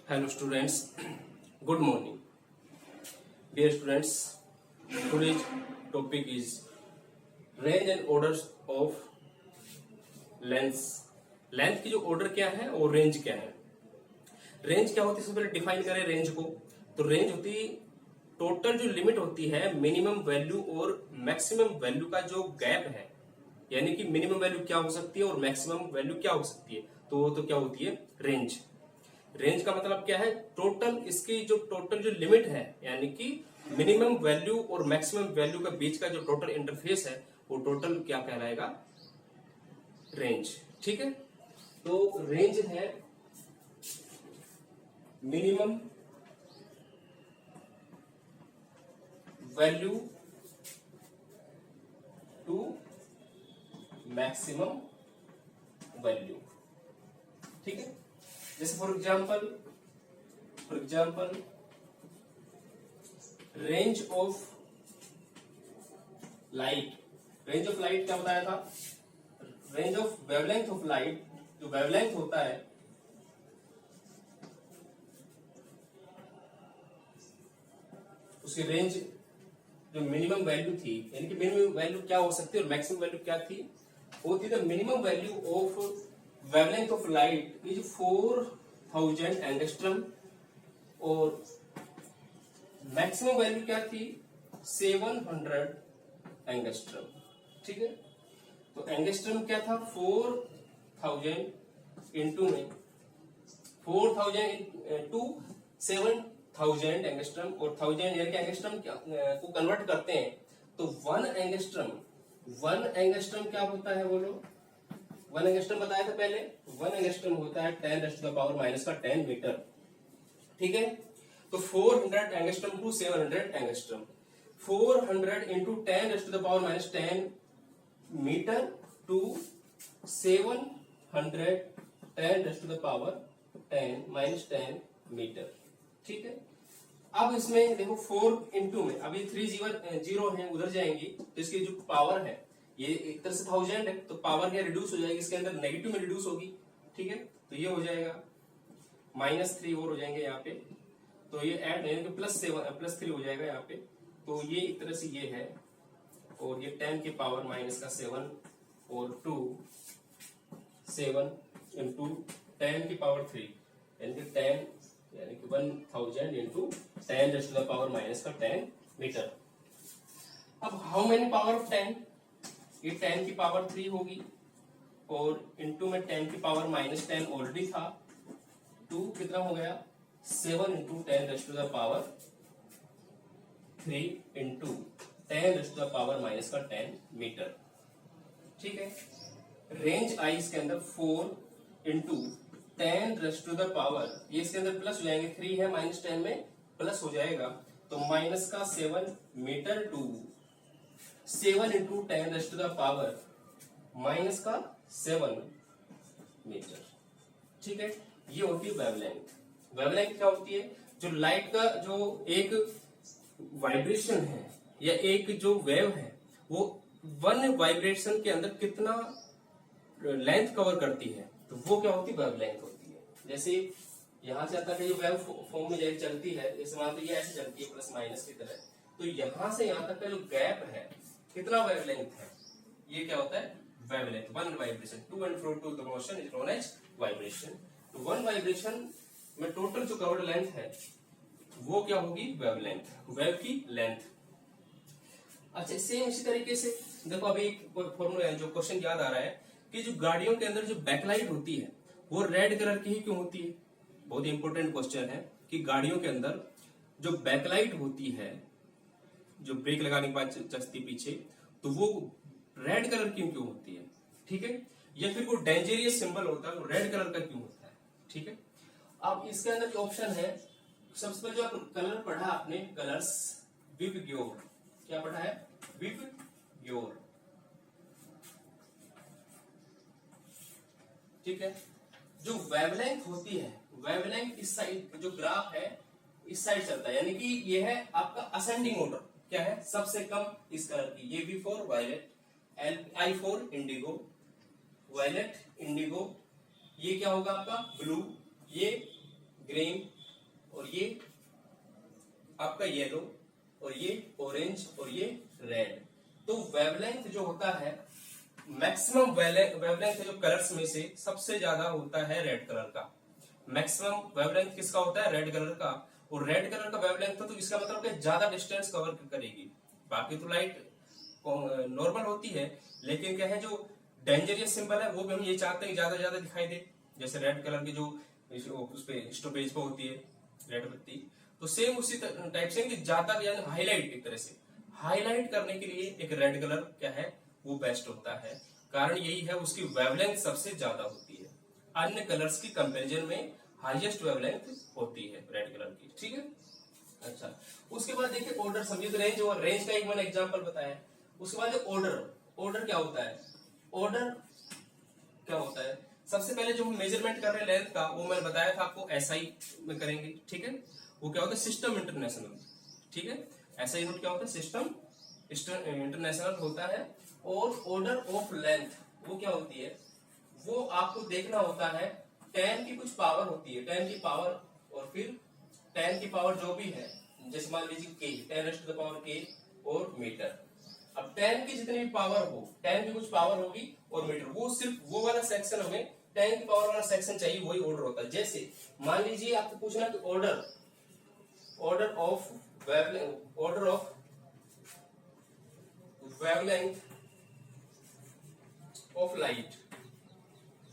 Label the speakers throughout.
Speaker 1: Hello students, good morning. Dear students, today's topic is range and orders of lengths. Length की जो order क्या है और range क्या है. रेंज क्या होती है, सबसे पहले डिफाइन करें रेंज को. तो रेंज होती टोटल जो लिमिट होती है मिनिमम वैल्यू और मैक्सिमम वैल्यू का जो गैप है, यानी कि मिनिमम वैल्यू क्या हो सकती है और मैक्सिमम वैल्यू क्या हो सकती है, तो वो तो क्या होती है रेंज. रेंज का मतलब क्या है, टोटल इसकी जो टोटल जो लिमिट है, यानी कि मिनिमम वैल्यू और मैक्सिमम वैल्यू का बीच का जो टोटल इंटरफेस है वो टोटल क्या कहलाएगा, रेंज. ठीक है, तो रेंज है minimum value to maximum value. ठीक है, जैसे for example range of light. Range of light क्या बताया था, range of wavelength of light. जो वेवलेंथ होता है उसकी रेंज जो मिनिमम वैल्यू थी, यानी कि मिनिमम वैल्यू क्या हो सकती है और मैक्सिमम वैल्यू क्या थी, वो थी the minimum value of wavelength of light is 4000 angstrom और मैक्सिमम वैल्यू क्या थी 700 एंगस्ट्रम. ठीक है, तो एंगस्ट्रम क्या था 4000 इंटू में 4000 इंटू 7000 एंगस्ट्रम और 1000 एयर के एंगस्ट्रम को कन्वर्ट करते हैं तो 1 एंगस्ट्रम क्या होता है, बोलो. 1 एंगस्ट्रम बताया था पहले. 1 एंगस्ट्रम होता है 10⁻⁻10 मीटर. ठीक है, तो 400 angstrom to 700 angstrom. 400 into 10⁻⁻10 metre to 700 10⁻⁻10 metre. ठीक है, अब इसमें देखो 4 इंटू में अभी 3 जीरो है उधर जाएंगी तो इसकी जो पावर है ये एक तरह से 1000 है, तो पावर क्या रिड्यूस हो जाएगी, इसके अंदर नेगेटिव में रिड्यूस होगी. ठीक है, तो ये हो जाएगा -3 और हो जाएंगे यहाँ पे, तो ये ऐड यानी कि +3 हो जाएगा यहाँ पे. तो ये एक तरह से ये है और ये 10 की पावर -7 और 2 7 इंटू 10 की पावर 3 यानी कि 10 यानी कि 1000 इंटू 10⁻⁻10 मीटर. अब हाउ मेनी पावर ऑफ 10, ये 10 की पावर 3 होगी और इंटू में 10 की पावर -10 ऑलरेडी था. 2 कितना हो गया 7 इंटू 10⁻3 इंटू 10⁻⁻10 मीटर. ठीक है, रेंज आई इसके अंदर 4 इंटू 10⁻, ये इसके अंदर प्लस हो जाएंगे, 3 है -10 में प्लस हो जाएगा तो -7 मीटर टू 7 इंटू 10⁻⁻7 मीटर. ठीक है, ये होती है वेवलेंथ. वेवलेंथ क्या होती है, जो लाइट का जो एक वाइब्रेशन है या एक जो वेव है वो 1 वाइब्रेशन के अंदर कितना लेंथ कवर करती है, तो वो क्या होती है वेवलेंथ होती है. जैसे यहां से आता है जो वेव फॉर्म में जैसे चलती है, जैसे मान लो ये ऐसे चलती है प्लस माइनस की तरह, तो यहां से यहां तक का जो गैप है कितना वेवलेंथ है, ये क्या होता है wavelength. 1 vibration to and fro to the motion is known as vibration. तो 1 वाइब्रेशन में टोटल जो कवर्ड लेंथ है वो क्या होगी वेवलेंथ, वेव की लेंथ. अच्छा, सेम इसी तरीके से देखो अभी कोई फॉर्मूला जो क्वेश्चन याद आ रहा है कि जो गाड़ियों के अंदर जो बैकलाइट होती है वो रेड कलर की ही क्यों होती है. बहुत इंपॉर्टेंट क्वेश्चन है कि गाड़ियों के अंदर जो बैकलाइट होती है, जो ब्रेक लगाने के बाद चलती पीछे, तो वो रेड कलर की क्यों होती है. ठीक है, या फिर कोई डेंजरियस सिंबल होता है वो रेड कलर का क्यों होता है. ठीक है, अब इसके अंदर जो ऑप्शन है, सबसे पहले जो आप कलर पढ़ा आपने, कलर्स विबग्योर. क्या पढ़ा है, विबग्योर. ठीक है, जो वेवलेंथ होती है, वेवलेंथ इस साइड जो ग्राफ है इस साइड चलता है, यानी कि ये है आपका असेंडिंग ऑर्डर. क्या है, सबसे कम इस कलर की, ये भी for violet, I for indigo, violet indigo, ये क्या होगा आपका ब्लू, ये ग्रीन, ये आपका येलो और ये ऑरेंज और ये रेड। तो वेवलेंथ जो होता है, मैक्सिमम वेवलेंथ जो कलर्स में से सबसे ज्यादा होता है रेड कलर का। मैक्सिमम वेवलेंथ किसका होता है? रेड कलर का। और रेड कलर का वेवलेंथ तो इसका मतलब कि ज्यादा डिस्टेंस कवर करेगी। बाकी तो लाइट नॉर्मल होती है, लेकिन क्या है, जो डेंजरियस सिंबल है वो भी हम ये चाहते हैं ज्यादा ज्यादा दिखाई दे। जैसे रेड कलर की जो उस पे स्टॉपेज पे होती है रेड बत्ती, तो सेम उसी टाइप से ज्यादा हाईलाइट, एक तरह से हाईलाइट करने के लिए एक रेड कलर क्या है वो बेस्ट होता है। कारण यही है उसकी वेवलेंथ सबसे ज्यादा होती है, अन्य कलर्स की कंपैरिजन में हाईएस्ट वेवलेंथ होती है रेड कलर की। ठीक है, अच्छा। उसके बाद देखिए ऑर्डर समझिए, तो रेंज और रेंज का एक मैंने एग्जांपल बताया। उसके बाद ऑर्डर, ऑर्डर क्या होता है? ऑर्डर क्या होता है? सबसे पहले जो हम मेजरमेंट कर रहे हैं लेंथ का, वो मैंने बताया था आपको एसआई में करेंगे। ठीक है, वो क्या होता है? System international. ठीक है, एसआई यूनिट क्या होता है? सिस्टम इंटरनेशनल होता है। और ऑर्डर ऑफ लेंथ वो क्या होती है? वो आपको देखना होता है, 10 की कुछ पावर होती है, 10 की पावर, और फिर 10 की पावर जो भी है, जैसे मान लीजिए के, 10 के और मीटर। अब 10 की जितनी भी पावर हो, 10 की कुछ पावर होगी और मीटर, वो सिर्फ वो वाला सेक्शन, हमें 10 की पावर वाला सेक्शन चाहिए, वही ऑर्डर होता है। जैसे मान लीजिए आपको पूछना कि order of wavelength of light,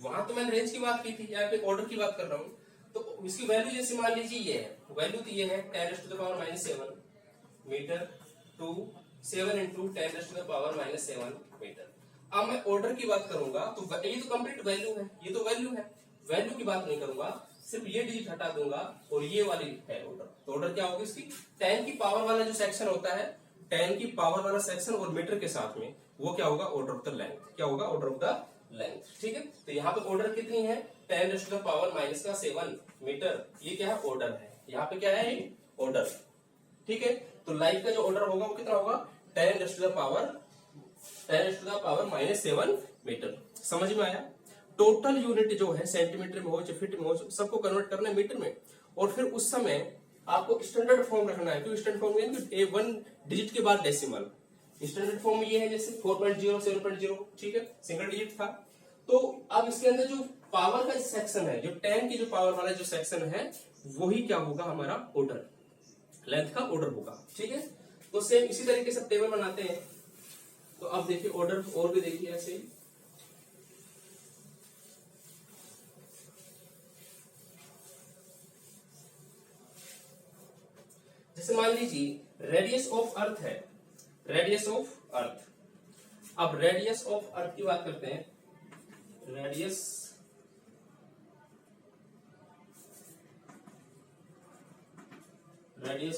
Speaker 1: वहां तो मैंने रेंज की बात की थी, यहाँ पे ऑर्डर की बात कर रहा हूं। तो इसकी वैल्यू जैसे मान लीजिए ये है, वैल्यू तो ये है 10⁻⁻7 मीटर टू 7 इंटू 10⁻⁻7 मीटर। अब मैं ऑर्डर की बात करूंगा तो ये तो कंप्लीट वैल्यू है, ये तो वैल्यू है, वैल्यू की बात नहीं करूंगा, सिर्फ ये डिजिट हटा दूंगा और ये वाली है ऑर्डर। तो ऑर्डर क्या होगी इसकी? 10 की पावर वाला जो सेक्शन होता है, 10 की पावर वाला सेक्शन और मीटर के साथ में, वो क्या होगा? Order of the length. क्या होगा? Order of the length. ठीक है, तो यहाँ पे ऑर्डर कितनी है? 10⁻⁻7 मीटर। ये क्या है? ऑर्डर है। यहाँ पे क्या है? ऑर्डर। ठीक है, तो लाइट का जो ऑर्डर होगा वो कितना होगा? 10⁻⁻7 मीटर। समझ में आया? टोटल यूनिट जो है सेंटीमीटर में हो चाहे फीट में हो, सबको कन्वर्ट करना है मीटर में। और फिर उस समय आपको स्टैंडर्ड फॉर्म रखना है। क्यों स्टैंडर्ड फॉर्म? यानी 1 डिजिट के बाद डेसिमल। स्टैंडर्ड फॉर्म ये है जैसे 4.0, 7.0। ठीक है, सिंगल डिजिट था। तो अब इसके अंदर जो पावर का सेक्शन है, जो 10 की जो पावर वाला जो सेक्शन है, वही क्या होगा? हमारा ऑर्डर, लेंथ का ऑर्डर होगा। ठीक है, तो सेम इसी तरीके से टेबल बनाते हैं। तो अब देखिए ऑर्डर और भी देखिए ऐसे ही। जैसे मान लीजिए रेडियस ऑफ अर्थ है, रेडियस ऑफ अर्थ। अब रेडियस ऑफ अर्थ की बात करते हैं। Radius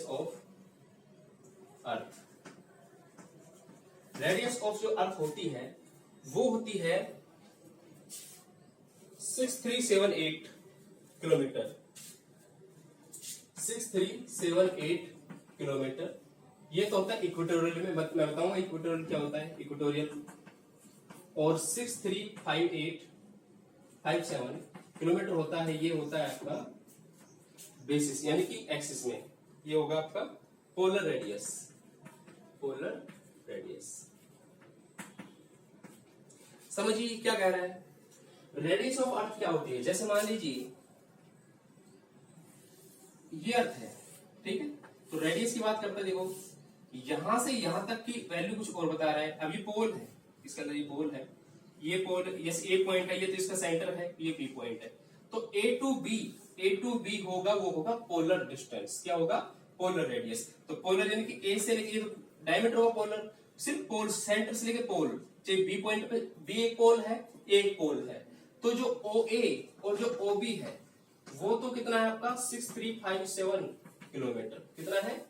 Speaker 1: of earth, radius of जो अर्थ होती है वो होती है 6378 किलोमीटर। 6378 किलोमीटर। ये तो होता है इक्वेटोरियल में। मैं बताऊंगा इक्वेटोरियल क्या होता है, इक्वेटोरियल। और 635857 किलोमीटर होता है, ये होता है आपका बेसिस, यानी कि एक्सिस में। ये होगा आपका पोलर रेडियस। पोलर रेडियस समझिए क्या कह रहा है। रेडियस ऑफ अर्थ क्या होती है? जैसे मान लीजिए ये अर्थ है, ठीक है, तो रेडियस की बात करते हैं। देखो यहां से यहां तक की वैल्यू कुछ और बता रहा है। अब ये पोल है, इसके अंदर ये पोल है, ये पोल, ये ए पॉइंट है, ये तो इसका सेंटर है, ये बी पॉइंट है। तो ए टू बी होगा, वो होगा पोलर डिस्टेंस। क्या होगा? Polar radius. तो पोलर यानी कि ए से लेके डायमीटर होगा पोलर, सिर्फ पोल, सेंटर से लेके पोल, चाहे बी पॉइंट पे बी एक पोल है, एक पोल है। तो जो ओ ए और जो ओ बी है वो तो कितना है आपका? 6357 किलोमीटर। कितना है?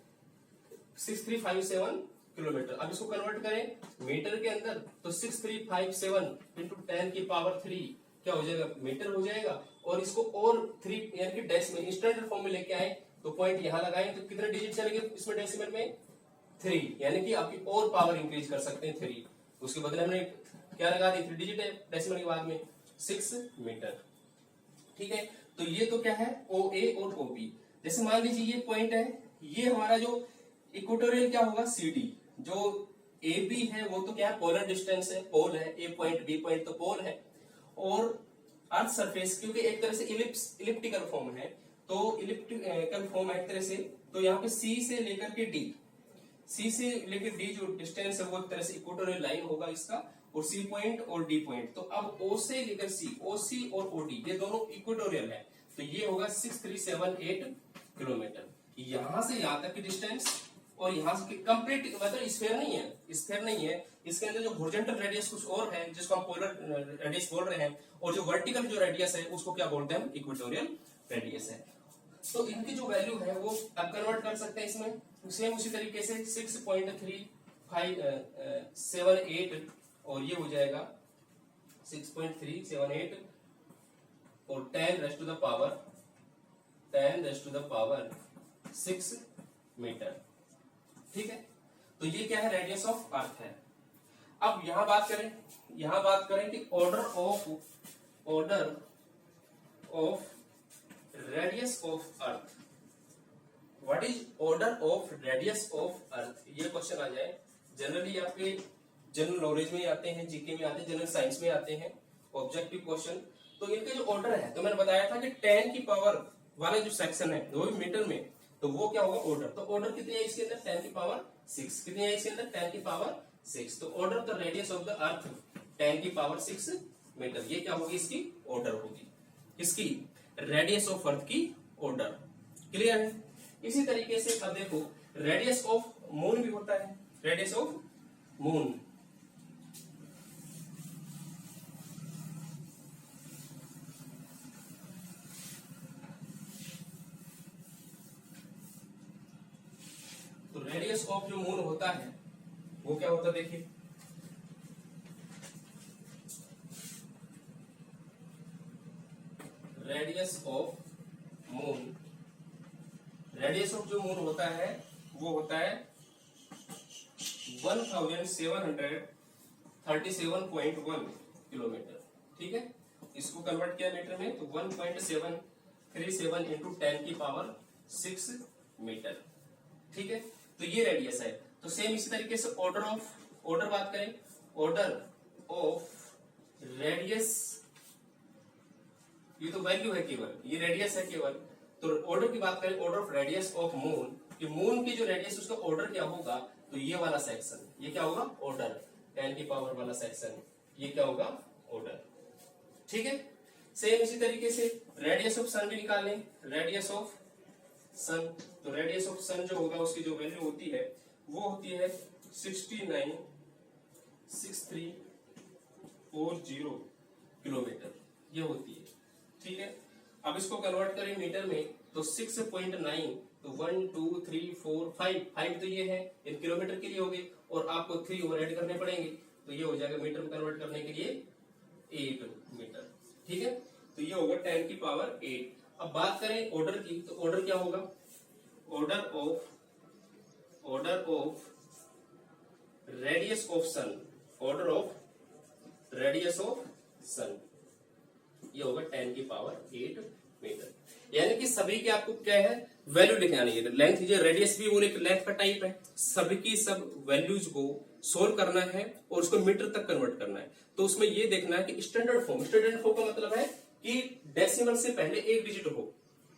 Speaker 1: 6357 किलोमीटर। अब इसको कन्वर्ट करें मीटर के अंदर, तो 6357 इंटू 10 की पावर 3 क्या हो जाएगा? मीटर हो जाएगा। और इसको और 3 यानी कि डेसिमल स्टैंडर्ड फॉर्म में लेके आए, तो पॉइंट यहां लगाए, तो कितने डिजिट चलेंगे इसमें डेसिमल में? 3, यानी कि आपकी और पावर इंक्रीज कर सकते हैं 3। उसके बदले हमने क्या लगा दी? 3 डिजिट है डेसिमल के बाद में 6 मीटर। ठीक है, तो ये तो क्या है? ओ ए और ओ बी। जैसे मान लीजिए ये पॉइंट है, ये हमारा जो इक्वेटोरियल क्या होगा सी डी, जो ए बी है वो तो क्या है पोलर डिस्टेंस है, पोल है, ए पॉइंट बी पॉइंट तो पोल है, और अर्थ सरफेस क्योंकि एक तरह से इलिप्टिकल फॉर्म है, तो इलिप्टिकल फॉर्म है एक तरह से, तो यहाँ पे सी से लेकर के डी, सी से लेकर डी जो डिस्टेंस है वो एक तरह से इक्वेटोरियल लाइन होगा इसका, और सी पॉइंट और डी पॉइंट, तो अब ओ से लेकर सी, ओ सी और ओ डी ये दोनों इक्वेटोरियल है, तो ये होगा 6378 किलोमीटर। यहां से यहां तक की डिस्टेंस, और यहां से कंप्लीट मतलब स्फीयर नहीं है, स्फीयर नहीं है, इसके अंदर जो हॉरिजॉन्टल रेडियस कुछ और है जिसको हम पोलर रेडियस बोल रहे हैं, और जो वर्टिकल जो रेडियस है उसको क्या बोलते हैं हम इक्वेटोरियल रेडियस है। तो इनकी जो वैल्यू है वो अब कन्वर्ट कर सकते हैं इसमें, सेम उसी तरीके से 6.3578 और ये हो जाएगा 6.378 और 10 raise to the power 6 metre. ठीक है, तो ये क्या है रेडियस ऑफ अर्थ है। अब यहां बात करें कि order of radius of earth, what is order of radius of earth, ये क्वेश्चन आ जाए। जनरली आपके जनरल नॉलेज में आते हैं, जीके में आते हैं, जनरल साइंस में आते हैं, ऑब्जेक्टिव क्वेश्चन। तो इनके जो ऑर्डर है, तो मैंने बताया था कि 10 की पावर वाला जो सेक्शन है वो भी मीटर में, तो वो क्या होगा ऑर्डर। तो ऑर्डर कितनी है इसके अंदर 10 की पावर 6, कितनी है इसके अंदर 10 की पावर 6, तो order the radius of the earth 10 की पावर 6 मीटर, ये क्या होगी इसकी ऑर्डर होगी, इसकी रेडियस ऑफ अर्थ की ऑर्डर। क्लियर है। इसी तरीके से अब देखो रेडियस ऑफ मून भी होता है, रेडियस ऑफ मून, तो रेडियस ऑफ जो मून होता है वो क्या होता है देखिए, radius of moon, radius of जो मून होता है वो होता है 1737.1 किलोमीटर। ठीक है, इसको कन्वर्ट किया मीटर में तो 1.737 इंटू 10 की पावर 6 मीटर। ठीक है, तो ये रेडियस है। तो सेम इसी तरीके से ऑर्डर बात करें, ऑर्डर ऑफ रेडियस, ये तो वैल्यू है केवल, ये रेडियस है केवल, तो ऑर्डर की बात करें, order of radius of moon, कि मून की जो रेडियस उसका ऑर्डर क्या होगा, तो ये वाला सेक्शन, ये क्या होगा ऑर्डर, 10 की पावर वाला सेक्शन, ये क्या होगा ऑर्डर। ठीक है, सेम इसी तरीके से रेडियस ऑफ सन भी निकाल लें, रेडियस ऑफ सन, तो रेडियस ऑफ सन जो होगा उसकी जो वैल्यू होती है वो होती है 696340 किलोमीटर, ये होती है। ठीक है, अब इसको कन्वर्ट करें मीटर में तो 6.9, तो 1 2 3 4 5 तो ये है, इन किलोमीटर के लिए हो गए, और आपको 3 और ऐड करने पड़ेंगे, तो ये हो जाएगा मीटर में कन्वर्ट करने के लिए 8 मीटर। ठीक है, तो ये होगा 10 की पावर 8। अब बात करें ऑर्डर की, तो ऑर्डर क्या होगा, order of radius of sun, order of radius of sun, ये होगा 10 की पावर 8 मीटर। यानी कि सभी के आपको क्या है वैल्यू लिखने आनी है, लेंथ, ये रेडियस भी वो एक लेंथ का टाइप है, सभी की सब वैल्यूज को सोल्व करना है और उसको मीटर तक कन्वर्ट करना है। तो उसमें ये देखना है कि स्टैंडर्ड फॉर्म का मतलब है कि डेसिमल से पहले एक डिजिट हो,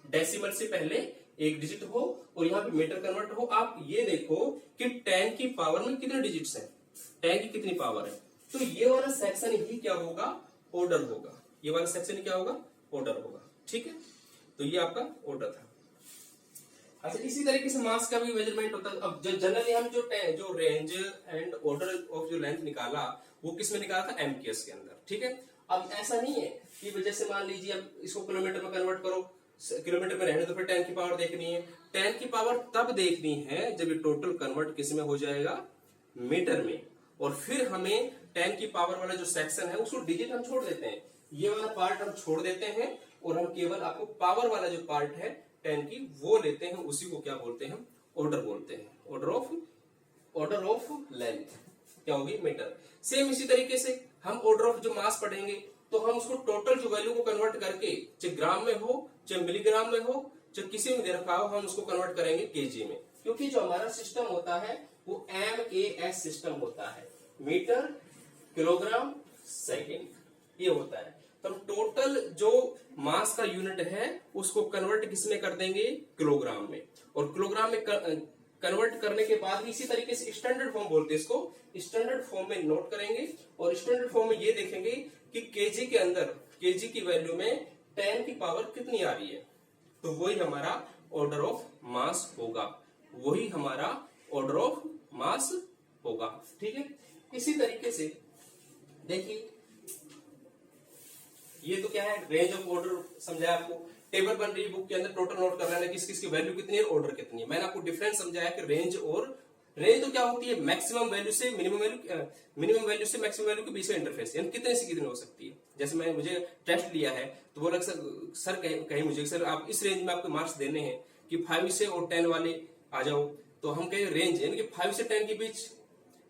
Speaker 1: डेसिमल से पहले एक डिजिट हो और यहाँ पे मीटर कन्वर्ट हो। आप ये देखो कि 10 की पावर में कितने डिजिट्स हैं, 10 की कितनी पावर है, तो ये वाला सेक्शन ही क्या होगा ऑर्डर होगा, ये वाला सेक्शन क्या होगा ऑर्डर होगा। ठीक है, तो ये आपका ऑर्डर था। अच्छा, इसी तरीके से मास का भी मेजरमेंट होता है। अब जनरली हम जो रेंज एंड ऑर्डर ऑफ जो लेंथ निकाला वो किस में निकाला था, एमकेएस के अंदर। ठीक है, अब ऐसा नहीं है कि जैसे मान लीजिए अब इसको किलोमीटर में कन्वर्ट करो, किलोमीटर में रहने तो फिर 10 की पावर देखनी है, 10 की पावर तब देखनी है जब ये टोटल कन्वर्ट किस में हो जाएगा मीटर में, और फिर हमें 10 की पावर वाला जो सेक्शन है उसको डिजिट हम छोड़ देते हैं, ये वाला पार्ट हम छोड़ देते हैं और हम केवल आपको पावर वाला जो पार्ट है 10 की वो लेते हैं, उसी को क्या बोलते हैं हम ऑर्डर बोलते हैं, ऑर्डर ऑफ लेंथ क्या होगी मीटर। सेम इसी तरीके से हम ऑर्डर ऑफ जो मास पढ़ेंगे तो हम उसको टोटल जो वैल्यू को कन्वर्ट करके चाहे ग्राम में हो, चाहे मिलीग्राम में हो, जो किसी में दे रखा हो हम उसको कन्वर्ट करेंगे केजी में, क्योंकि जो हमारा सिस्टम होता है वो MAS सिस्टम होता है, मीटर किलोग्राम सेकेंड ये होता है। तो टोटल जो मास का यूनिट है उसको कन्वर्ट किसमें कर देंगे, किलोग्राम में, और किलोग्राम में कन्वर्ट करने के बाद इसी तरीके से स्टैंडर्ड फॉर्म बोलते हैं इसको, स्टैंडर्ड फॉर्म में नोट करेंगे, और स्टैंडर्ड फॉर्म में ये देखेंगे कि केजी के अंदर केजी की वैल्यू में 10 की पावर कितनी आ रही है, तो वही हमारा ऑर्डर ऑफ मास होगा, वही हमारा ऑर्डर ऑफ मास होगा। ठीक है, इसी तरीके से देखिए ये तो क्या है, रेंज ऑफ ऑर्डर समझाया आपको, टेबल बन रही है बुक के अंदर, टोटल नोट कर लेना किस किस की वैल्यू कितनी है, ऑर्डर कितनी है। मैंने आपको डिफरेंस समझाया कि रेंज और रेंज तो क्या होती है, मैक्सिमम वैल्यू से मिनिमम वैल्यू से मैक्सिमम वैल्यू के बीच में इंटरफेस, यानी कितने से कितने हो सकती है। जैसे मैं मुझे टेस्ट लिया है तो बोला सर कहे मुझे सर आप इस रेंज में आपको मार्क्स देने हैं कि 5 से और 10 वाले आ जाओ, तो हम कहें रेंज यानी कि 5 से 10 के बीच,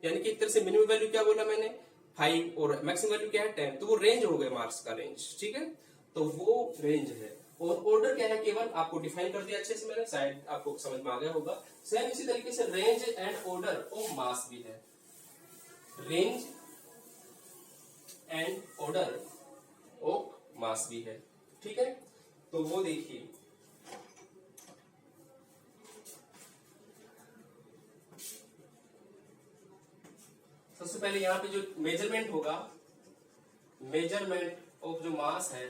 Speaker 1: यानी कि एक तरह से मिनिमम वैल्यू क्या बोला मैंने 5 और मैक्सिमम वैल्यू क्या है 10, तो वो रेंज हो गया मार्क्स का रेंज। ठीक है, तो वो रेंज है। और ऑर्डर क्या है, केवल आपको डिफाइन कर दिया अच्छे से मैंने, शायद आपको समझ में आ गया होगा। सेम इसी तरीके से range and order of mass भी है, range and order of mass भी है। ठीक है, तो वो देखिए सबसे पहले यहाँ पे जो मेजरमेंट होगा, मेजरमेंट ऑफ जो मास है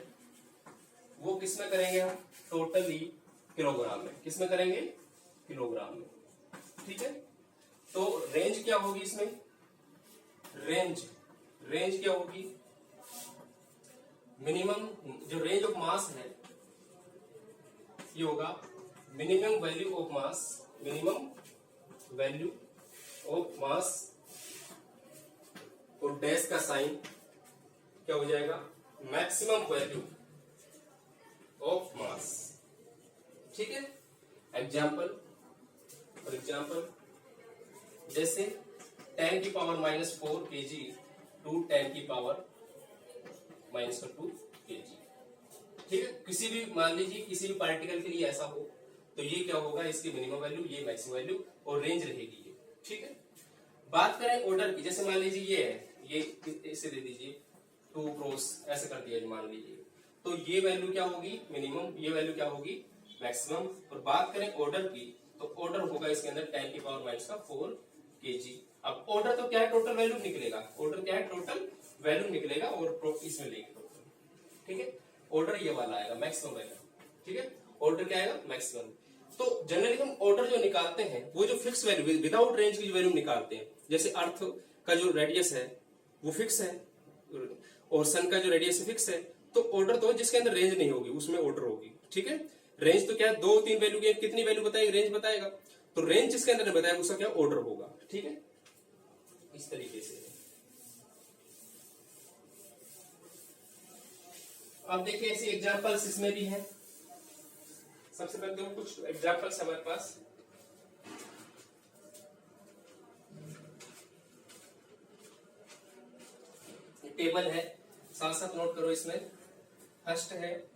Speaker 1: वो किसमें करेंगे हम, टोटली किलोग्राम में, किसमें करेंगे, किलोग्राम में। ठीक है, तो रेंज क्या होगी इसमें, रेंज क्या होगी, मिनिमम जो रेंज ऑफ मास है ये होगा minimum value of mass, minimum value of mass और डैश का साइन क्या हो जाएगा, मैक्सिमम वैल्यू ऑफ मास। ठीक है, एग्जाम्पल फॉर एग्जाम्पल जैसे 10 की पावर -4 kg टू 10 की पावर -2 kg। ठीक है, किसी भी मान लीजिए किसी भी पार्टिकल के लिए ऐसा हो तो ये क्या होगा, इसकी मिनिमम वैल्यू, ये मैक्सिमम वैल्यू और रेंज रहेगी ये। ठीक है, बात करें ऑर्डर की, जैसे मान लीजिए ये है, ये इसे दे दीजिए 2 क्रॉस ऐसे कर दिया मान लीजिए, तो ये वैल्यू क्या होगी मिनिमम, ये वैल्यू क्या होगी मैक्सिमम। और बात करें ऑर्डर की तो ऑर्डर होगा इसके अंदर 10 की पावर -4 kg। अब ऑर्डर तो क्या है, टोटल वैल्यू निकलेगा, ऑर्डर क्या है, टोटल वैल्यू निकलेगा और इसमें लेंगे टोटल। ठीक है, ऑर्डर ये वाला आएगा मैक्सिमम वैल्यू। ठीक है, ऑर्डर क्या आएगा मैक्सिमम। तो जनरली हम ऑर्डर जो निकालते हैं वो जो फिक्स वैल्यू विदाउट रेंज की जो वैल्यू निकालते हैं, जैसे अर्थ का जो रेडियस है वो फिक्स है और सन का जो रेडियस फिक्स है, तो ऑर्डर तो जिसके अंदर रेंज नहीं होगी उसमें ऑर्डर होगी। ठीक है, रेंज तो क्या है, 2-3 वैल्यू की कितनी वैल्यू बताएगी, रेंज बताएगा, तो रेंज जिसके अंदर बताएगा उसका क्या ऑर्डर होगा। ठीक है, इस तरीके से। अब देखिए ऐसे एग्जांपल्स इसमें भी है। सबसे पहले देखो कुछ एग्जांपल्स हमारे पास, टेबल है, साथ साथ नोट करो इसमें। फर्स्ट है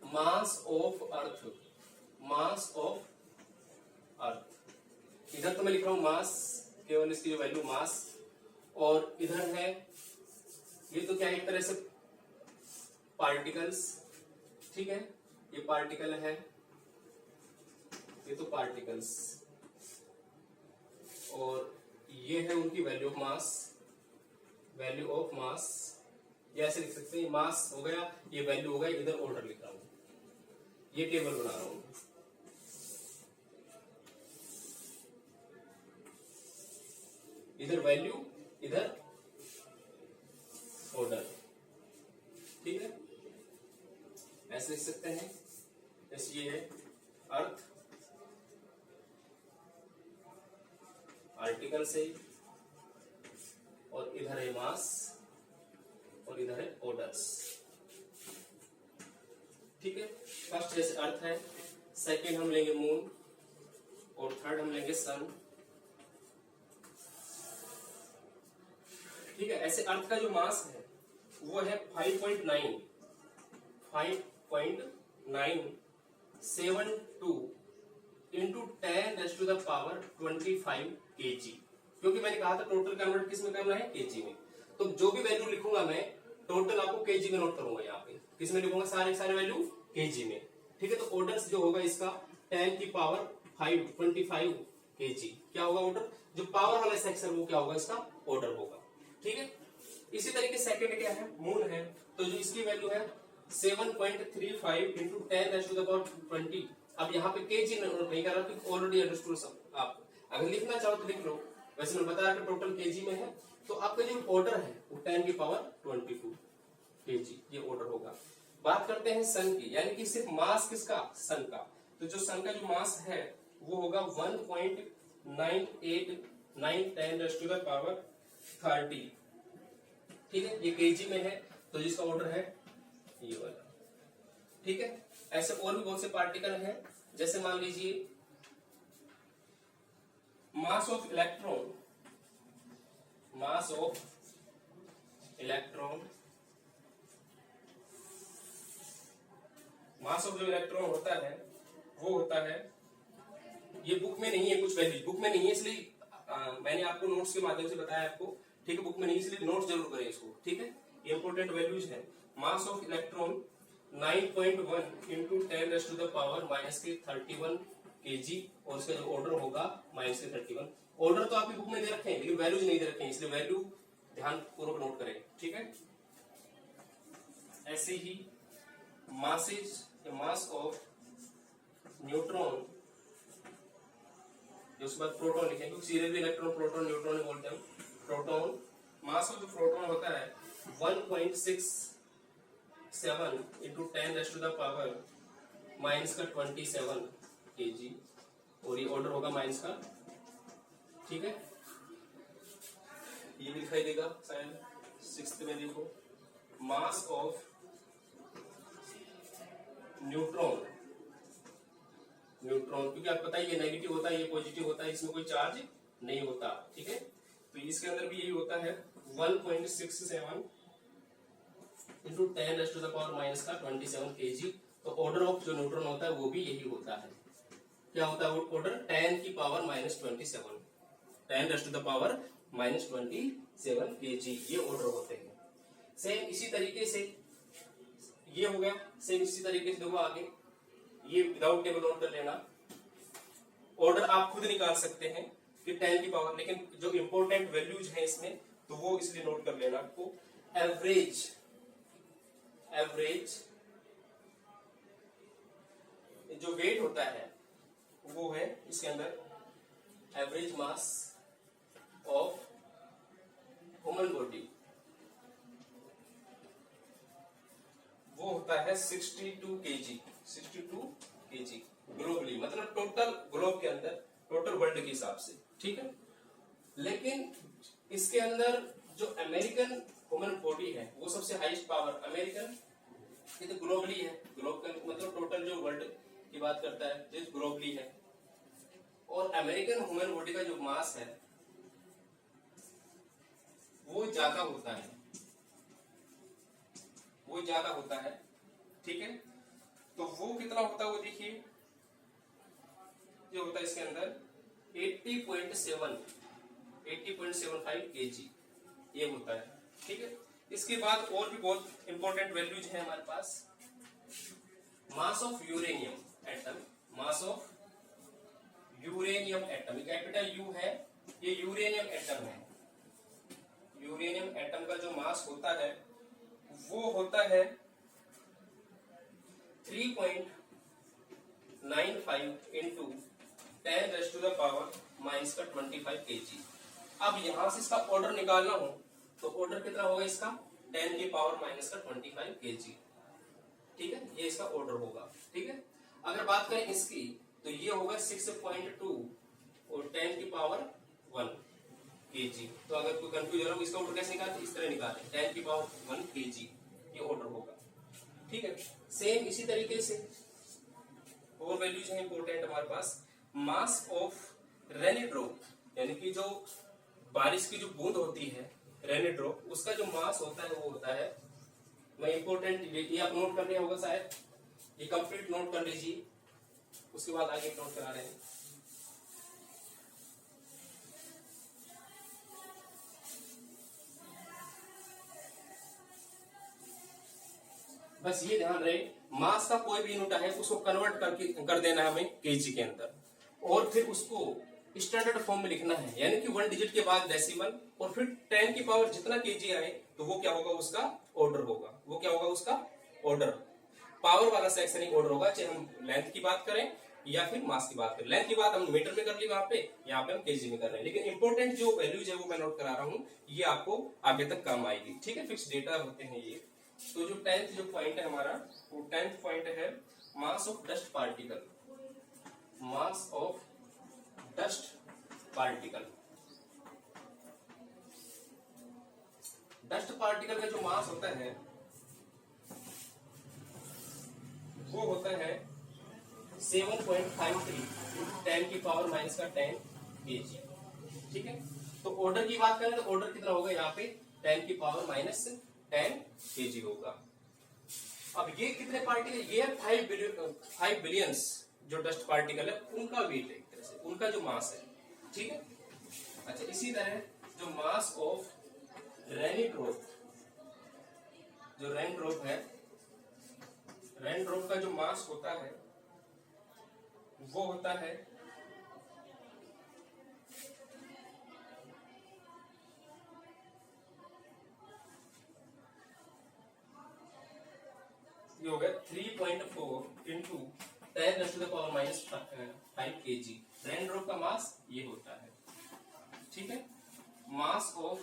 Speaker 1: mass of earth, mass of earth, इधर तो मैं लिख रहा हूं मास, केवल इसकी जो वैल्यू मास, और इधर है ये तो क्या एक तरह से पार्टिकल्स। ठीक है, ये पार्टिकल है, ये तो पार्टिकल्स, और ये है उनकी value of mass, value of mass, या ऐसे लिख सकते हैं मास हो गया, ये वैल्यू हो गया, इधर ऑर्डर लिख रहा हूं, ये टेबल बना रहा हूं। इधर वैल्यू, इधर ऑर्डर। ठीक है, ऐसे लिख सकते हैं। जैसे ये है अर्थ, आर्टिकल से, और इधर है मास और इधर है ऑर्डर्स। ठीक है, फर्स्ट जैसे अर्थ है, सेकंड हम लेंगे मून, और थर्ड हम लेंगे सन। ठीक है, ऐसे अर्थ का जो मास है वो है 5.9 72 इंटू 10⁻⁵ kg, क्योंकि मैंने कहा था टोटल कन्वर्ट किस में करना है, केजी में। तो जो भी वैल्यू लिखूंगा मैं टोटल आपको केजी में नोट करूंगा, यहाँ पे किस में लिखूंगा, सारे वैल्यू केजी में। ठीक है, तो ऑर्डर जो होगा इसका 10⁵25 kg क्या होगा ऑर्डर, जो पावर वाला सेक्शन वो क्या होगा, इसका ऑर्डर होगा। ठीक है, इसी तरीके सेकंड क्या है, मूल है, तो जो इसकी वैल्यू है 7.35 इंटू 10⁻20। अब यहाँ पे केजी नहीं कर रहा, ऑलरेडी अंडरस्टूड सब। आप अगर लिखना चाहो तो लिख लो, वैसे मैं बताया कि टोटल केजी में है, तो आपका जो ऑर्डर है वो 10⁻22 केजी ये ऑर्डर होगा। बात करते हैं सन की, यानी कि सिर्फ मास किसका, सन का। तो जो सन का जो मास है वो होगा 1.989 10⁻30। ठीक है, ये केजी में है, तो जिसका ऑर्डर है ये वाला। ठीक है, ऐसे और भी बहुत से पार्टिकल हैं, जैसे मान लीजिए mass of electron, mass of electron, mass of जो इलेक्ट्रॉन होता है वो होता है, ये बुक में नहीं है, कुछ वैल्यू बुक में नहीं है, इसलिए मैंने आपको नोट्स के माध्यम से बताया आपको। ठीक है, बुक में नहीं, इसलिए नोट जरूर करें इसको। ठीक है, ये इंपोर्टेंट वैल्यूज है। Mass of electron 9.1 into 10⁻⁻31 kg, और इसका जो ऑर्डर होगा -31। ऑर्डर तो आपकी बुक में दे रखे हैं, लेकिन वैल्यूज नहीं दे रखे हैं, इसलिए वैल्यू ध्यान पूर्वक नोट करें। ठीक है, ऐसे ही मासेज, मास ऑफ न्यूट्रॉन, जो उसके बाद प्रोटॉन लिखेंगे, सीरियली इलेक्ट्रॉन, प्रोटॉन, न्यूट्रॉन बोलते हैं। प्रोटॉन, मास ऑफ जो प्रोटॉन होता है 1.67 इंटू 10⁻⁻27 kg, और ये ऑर्डर होगा माइनस का। ठीक है, ये भी दिखाई देगा शायद 6th में, देखो मास ऑफ न्यूट्रॉन, न्यूट्रॉन क्योंकि आपको पता है ये नेगेटिव होता है, ये पॉजिटिव होता है, इसमें कोई चार्ज नहीं होता। ठीक है, तो इसके अंदर भी यही होता है 1.67 इंटू 10⁻⁻27 kg। तो ऑर्डर ऑफ जो न्यूट्रॉन होता है वो भी यही होता है। क्या होता है ऑर्डर, 10⁻⁻27, 10⁻⁻27 kg ये ऑर्डर होते हैं। सेम इसी तरीके से ये हो गया, सेम इसी तरीके से देखो आगे, ये विदाउट टेबल नोट कर लेना। ऑर्डर आप खुद निकाल सकते हैं कि 10 की पावर, लेकिन जो इंपॉर्टेंट वैल्यूज हैं इसमें तो वो इसलिए नोट कर लेना आपको। एवरेज, एवरेज जो वेट होता है वो है इसके अंदर average mass of human body, वो होता है 62 kg, 62 kg ग्लोबली, मतलब टोटल ग्लोब के अंदर, टोटल वर्ल्ड के हिसाब से। ठीक है, लेकिन इसके अंदर जो अमेरिकन ह्यूमन बॉडी है वो सबसे हाईएस्ट पावर, अमेरिकन, ये तो ग्लोबली है, ग्लोब का मतलब टोटल जो वर्ल्ड की बात करता है जो ग्लोबली है। और अमेरिकन ह्यूमन बॉडी का जो मास है वो ज्यादा होता है, वो ज्यादा होता है। ठीक है, तो वो कितना होता है वो देखिए, जो होता है इसके अंदर 80.75 kg ये होता है। ठीक है, इसके बाद और भी बहुत इंपॉर्टेंट वैल्यूज हैं हमारे पास। Mass of uranium atom, mass of uranium atom, capital U है, ये यूरेनियम एटम है। यूरेनियम एटम का जो मास होता है वो होता है 3.95 इंटू 10⁻⁻25 kg। अब यहां से इसका ऑर्डर निकालना हो तो ऑर्डर कितना होगा इसका, 10⁻⁻25 kg। ठीक है, ये इसका ऑर्डर होगा। ठीक है, अगर बात करें इसकी तो ये होगा 6.2 और 10⁻1 kg। तो अगर कोई कंफ्यूजन हो इसका ऑर्डर कैसे निकालते, इस तरह निकालें 10⁻1 kg ये ऑर्डर होगा। ठीक है, सेम इसी तरीके से और वैल्यूज हैं इंपॉर्टेंट हमारे पास। मास ऑफ रेनी ड्रॉप, यानी कि जो बारिश की जो बूंद होती है रेनी ड्रॉप, उसका जो मास होता है वो होता है, मैं इंपॉर्टेंट ये आप नोट कर लिया होगा शायद, ये कंप्लीट नोट कर लीजिए। उसके बाद आगे नोट करा रहे हैं। बस ये ध्यान रहे, मास का कोई भी यूनिट है उसको कन्वर्ट कर देना है हमें केजी के अंदर, और फिर उसको स्टैंडर्ड फॉर्म में लिखना है, यानी कि 1 डिजिट के बाद डेसिमल, और फिर 10 की पावर जितना केजी आए तो वो क्या होगा, उसका ऑर्डर होगा। वो क्या होगा, उसका ऑर्डर। पावर वाला सेक्शन एक ऑर्डर होगा, चाहे हम लेंथ की बात करें या फिर मास की बात करें। लेंथ की बात हम मीटर में कर ली वहां पे, यहाँ पे हम केजी में कर रहे हैं, लेकिन इंपॉर्टेंट जो वैल्यूज है वो मैं नोट करा रहा हूँ, ये आपको आगे तक काम आएगी। ठीक है, फिक्स डेटा होते हैं ये। तो जो 10th जो पॉइंट है हमारा, वो 10th पॉइंट है mass of dust particle. Mass of dust particle. Dust particle का जो मास होता है वो होता है 7.53 10 की पावर माइनस का 10 केजी। ठीक है, तो ऑर्डर की बात करें तो ऑर्डर कितना होगा, यहाँ पे 10 की पावर माइनस 10 केजी होगा। अब ये कितने पार्टिकल, ये 5 बिलियंस जो डस्ट पार्टिकल है उनका वेट है, एक तरह से उनका जो मास है। ठीक है, अच्छा इसी तरह जो मास ऑफ रेनी ड्रॉप, जो रेन ड्रॉप है, रेन ड्रॉप का जो मास होता है वो होता है ये हो गया 3.4 इंटू 10⁻⁻5 kg। रेन ड्रॉप का मास ये होता है। ठीक है, मास ऑफ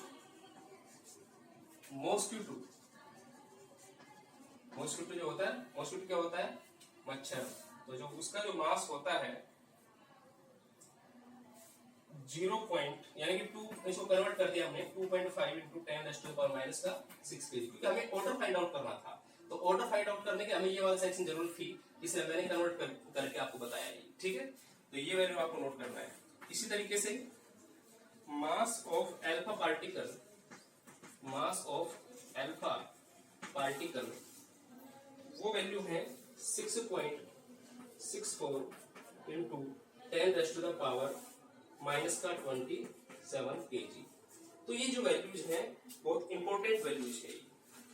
Speaker 1: मॉस्किटो, मॉस्किटो जो होता है, मॉस्किटो क्या होता है, मच्छर, तो जो उसका जो मास होता है 0. यानी कि 2, इसको कन्वर्ट कर दिया हमने 2.5 इंटू 10⁻⁻6 kg, क्योंकि हमें ऑर्डर फाइंड आउट करना था। तो ऑर्डर फाइंड आउट करने के हमें ये वाला सेक्शन जरूरत थी, इसे मैंने कन्वर्ट करके आपको बताया ये। ठीक है, तो ये वैल्यू आपको नोट करना है। इसी तरीके से mass of alpha particle, mass of alpha particle वो वैल्यू है 6.64 इंटू 10⁻⁻27 kg। तो ये जो वैल्यूज हैं बहुत इंपॉर्टेंट वैल्यूज है।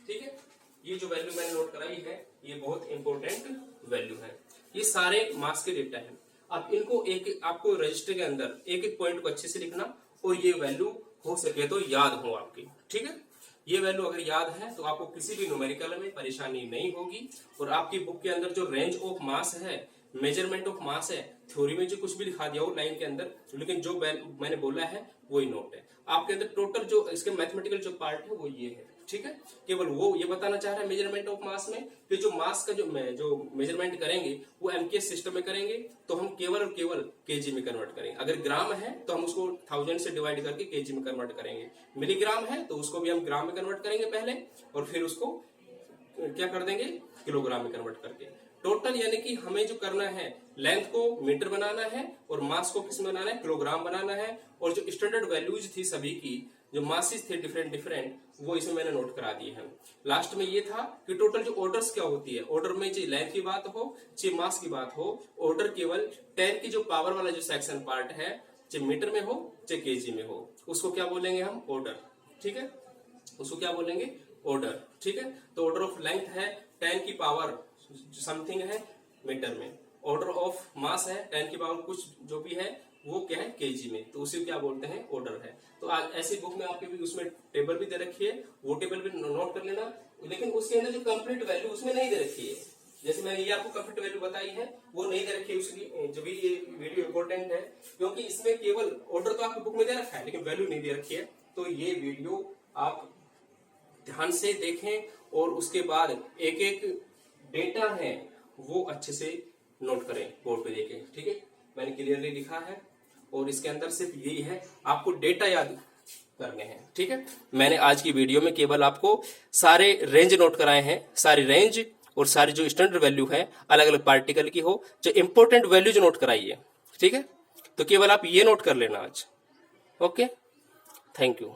Speaker 1: ठीक है, ये जो वैल्यू मैंने नोट कराई है ये बहुत इंपॉर्टेंट वैल्यू है। ये सारे मास के डेटा है। अब इनको एक आपको रजिस्टर के अंदर एक एक पॉइंट को अच्छे से लिखना, और ये वैल्यू हो सके तो याद हो आपकी। ठीक है, ये वैल्यू अगर याद है तो आपको किसी भी न्यूमेरिकल में परेशानी नहीं होगी। और आपकी बुक के अंदर जो रेंज ऑफ मास है, मेजरमेंट ऑफ मास है, थ्योरी में जो कुछ भी लिखा दिया हो लाइन के अंदर, लेकिन जो मैंने बोला है वही नोट है। आपके अंदर टोटल जो इसके मैथमेटिकल जो पार्ट है वो ये है। ठीक है, केवल वो ये बताना चाह रहा है मेजरमेंट ऑफ मास में कि जो मास का जो मेजरमेंट करेंगे वो एमकेएस सिस्टम में करेंगे, तो हम केवल और केवल केजी में कन्वर्ट करेंगे। अगर ग्राम है तो हम उसको 1000 से डिवाइड करके केजी में कन्वर्ट करेंगे। मिलीग्राम है तो उसको भी हम ग्राम में कन्वर्ट करेंगे पहले, और फिर उसको क्या कर देंगे, किलोग्राम में कन्वर्ट करके। टोटल यानी कि हमें जो करना है, लेंथ को मीटर बनाना है और मास को किस में बनाना है, किलोग्राम बनाना है। और जो स्टैंडर्ड वैल्यूज थी सभी की, जो मासेस थे डिफरेंट, वो इसमें मैंने नोट करा दिए हैं। लास्ट में ये था कि टोटल जो ऑर्डर्स क्या होती है, ऑर्डर में चाहे लेंथ की बात हो चाहे मास की बात हो, ऑर्डर केवल 10 की जो पावर वाला जो सेक्शन पार्ट है, चाहे मीटर में हो चाहे केजी में हो, उसको क्या बोलेंगे हम, ऑर्डर। ठीक है, उसको क्या बोलेंगे, ऑर्डर। ठीक है, तो ऑर्डर ऑफ लेंथ है 10 की पावर समथिंग है मीटर में, ऑर्डर ऑफ मास है 10 की पावर कुछ जो भी है वो क्या है, केजी में, तो उसे क्या बोलते हैं, ऑर्डर है। तो आज ऐसी बुक में आपके भी उसमें टेबल भी दे रखी है, वो टेबल भी नोट कर लेना, लेकिन उसके अंदर जो कंप्लीट वैल्यू उसमें नहीं दे रखी है। जैसे मैंने ये आपको कंप्लीट वैल्यू बताई है वो नहीं दे रखी है, उसकी जो भी ये वीडियो इंपॉर्टेंट है, क्योंकि इसमें केवल ऑर्डर तो आपकी बुक में दे रखा है लेकिन वैल्यू नहीं दे रखी है। तो ये वीडियो आप ध्यान से देखें और उसके बाद एक एक डेटा है वो अच्छे से नोट करें बोर्ड पे देखें। ठीक है, मैंने क्लियरली लिखा है और इसके अंदर सिर्फ यही है, आपको डेटा याद करने हैं। ठीक है, मैंने आज की वीडियो में केवल आपको सारे रेंज नोट कराए हैं, सारी रेंज और सारी जो स्टैंडर्ड वैल्यू है अलग अलग पार्टिकल की हो, जो इंपॉर्टेंट वैल्यूज नोट कराई है। ठीक है, तो केवल आप ये नोट कर लेना आज। Okay, thank you.